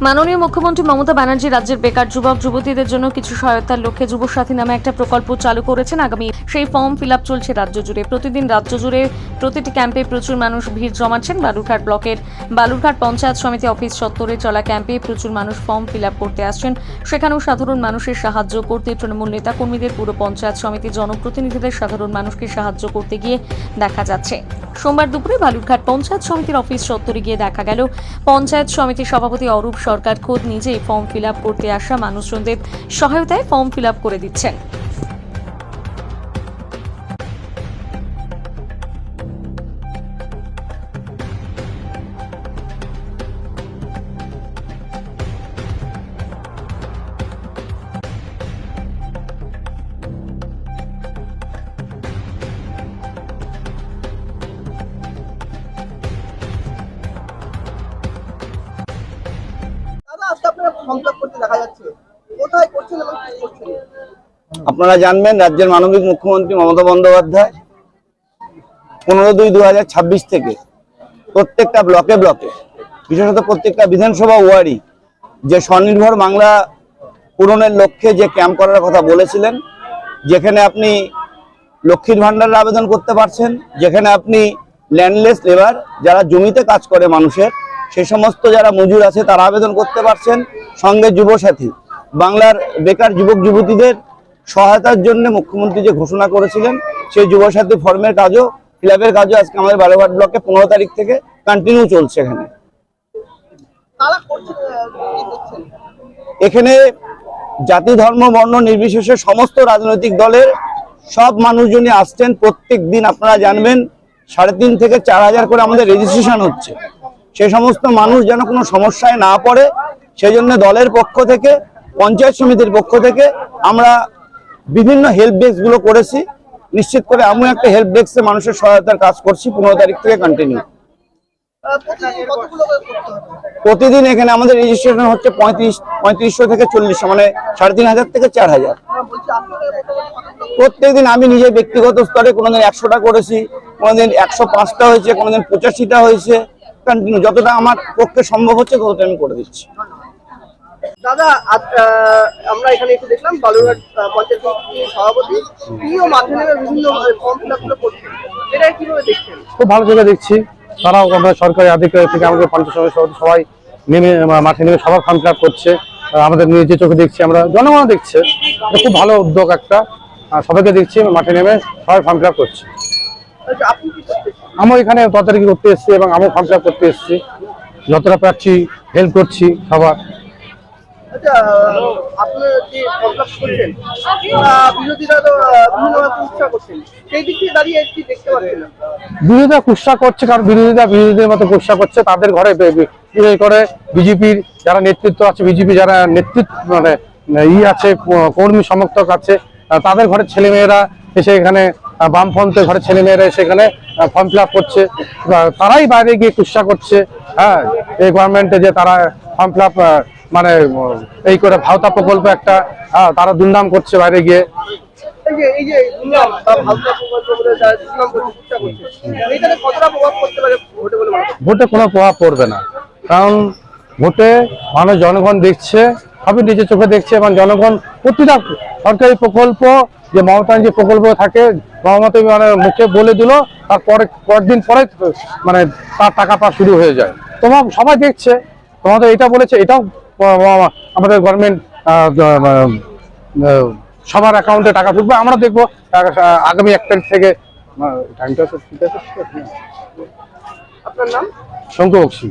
মাননীয় মুখ্যমন্ত্রী মমতা ব্যানার্জি রাজ্যের বেকার যুবক যুবতীদের জন্য কিছু সহায়তার লক্ষ্যে যুবসাথী নামে একটা প্রকল্প চালু করেছেন। আগামী সেই ফর্ম ফিল আপ চলছে রাজ্য জুড়ে। প্রতিদিন রাজ্য জুড়ে প্রতিটি ক্যাম্পে প্রচুর মানুষ ভিড় জমাচ্ছেন। বালুরঘাট ব্লকের বালুরঘাট পঞ্চায়েত সমিতি অফিস চত্বরে চলা ক্যাম্পে প্রচুর মানুষ ফর্ম ফিল আপ করতে আসছেন। সেখানেও সাধারণ মানুষের সাহায্য করতে তৃণমূল নেতা কর্মীদের, পুরো পঞ্চায়েত সমিতির জনপ্রতিনিধিদের সাধারণ মানুষকে সাহায্য করতে গিয়ে দেখা যাচ্ছে। সোমবার দুপুরে বালুরঘাট পঞ্চায়েত সমিতির অফিস চত্বরে গিয়ে দেখা গেল পঞ্চায়েত সমিতির সভাপতি অরূপ সরকার খোদ নিজেই ফর্ম ফিল আপ করতে আসা মানুষজনদের সহায়তায় ফর্ম ফিল আপ করে দিচ্ছেন। আপনারা জানবেন রাজ্যের মাননীয় মুখ্যমন্ত্রী মমতা বন্দ্যোপাধ্যায় 15/2/2026 থেকে প্রত্যেকটা ব্লকে ব্লকে, বিশেষত প্রত্যেকটা বিধানসভা ওয়ার্ডে যে স্বনির্ভর বাংলা পূরণের লক্ষ্যে যে ক্যাম্প করার কথা বলেছিলেন, যেখানে আপনি লক্ষ্মীর ভান্ডারের আবেদন করতে পারছেন, যেখানে আপনি ল্যান্ডলেস লেবার যারা জমিতে কাজ করে মানুষের, সেই সমস্ত যারা মজুর আছে তারা আবেদন করতে পারছেন। সঙ্গে যুবসাথী বাংলার বেকার যুবক যুবতীদের সহায়তার জন্য মুখ্যমন্ত্রী যে ঘোষণা করেছিলেন, সেই যুবসাথী ফর্মের কাজও ফিল আপের কাজও আজকে আমাদের বালুরঘাট ব্লকে 15 তারিখ থেকে কন্টিনিউ চলছে। এখানে জাতি ধর্ম বর্ণ নির্বিশেষে সমস্ত রাজনৈতিক দলের সব মানুষজনই আসছেন। প্রত্যেক দিন আপনারা জানবেন 3,500 থেকে 4,000 করে আমাদের রেজিস্ট্রেশন হচ্ছে। সেই সমস্ত মানুষ যেন কোনো সমস্যায় না পড়ে, সেই জন্য দলের পক্ষ থেকে, পঞ্চায়েত সমিতির পক্ষ থেকে আমরা বিভিন্ন হেল্প ডেস্কগুলো করেছি। নিশ্চিত করে আমি একটা হেল্প ডেস্কে মানুষের সহায়তার কাজ করছি 15 তারিখ থেকে কন্টিনিউ। প্রতিদিন এখানে আমাদের রেজিস্ট্রেশন হচ্ছে 3500 থেকে 4000, মানে 3,500 থেকে 4,000 প্রত্যেকদিন। আমি নিজে ব্যক্তিগত স্তরে কোনোদিন 100টা করেছি, কোনোদিন 105টা হয়েছে, কোনোদিন 85টা হয়েছে। কন্টিনিউ যতটা আমার পক্ষে সম্ভব হচ্ছে ততটা আমি করে দিচ্ছি। দাদা, আমরা এখানে একটু দেখলাম বালুরঘাট পঞ্চায়েত সমিতির সভাপতি তিনিও মাঠে নেমে বিভিন্ন ফর্ম ফিল আপ করছেন, এটা কিভাবে দেখছেন? খুব ভালো চোখে দেখছি। তারাও আমরা সরকারি আধিকারিক থেকে আমাদের পঞ্চায়েত সমিতির সভাপতি সবাই নেমে মাঠে নেমে সবার ফর্ম ফিল আপ করছে। আমাদের নিজে চোখে দেখছি, আমরা জনগণ দেখছে। এটা খুব ভালো উদ্যোগ একটা, সবাইকে দেখছি মাঠে নেমে সবাই ফর্ম ফিল আপ করছে। আমি এখানে তদারকি করতে এসেছি এবং আমিও ফর্ম ফিল আপ করতে এসেছি। যতটা পারছি হেল্প করছি সবার। বিরোধীরা কুৎসা করছে, কারণ বিরোধীদের মতো কুৎসা করছে। তাদের ঘরে করে বিজেপির যারা নেতৃত্ব আছে, বিজেপি যারা নেতৃত্ব মানে আছে, কর্মী সমর্থক আছে, তাদের ঘরের ছেলেমেয়েরা এসে এখানে, বামপন্থের ঘরের ছেলেমেয়েরা সেখানে ফর্ম ফিল আপ করছে। তারাই বাইরে গিয়ে কুৎসা করছে। হ্যাঁ, এই গভর্নমেন্টে যে তারা ফর্ম ফিল আপ মানে এই করে ভাওতা প্রকল্প একটা, তারা দুর্নাম করছে বাইরে গিয়ে। ভোটে কোনো প্রভাব পড়বে না, কারণ ভোটে মানুষ জনগণ দেখছে, সবই নিজের চোখে দেখছে। এবং জনগণ প্রতিটা সরকারি প্রকল্প যে মমতা যে প্রকল্প থাকে, মমতা মানে মুখে বলে দিল, তারপরে কয়েকদিন পরে মানে তার টাকা পাওয়া শুরু হয়ে যায়। তোমার সবাই দেখছে, তোমাদের এটা বলেছে, এটাও আমাদের গভর্নমেন্ট সবার অ্যাকাউন্টে টাকা ঢুকবে। আমরা দেখবো আগামী 1 তারিখ থেকে। আপনার নাম? শঙ্কু বক্সি।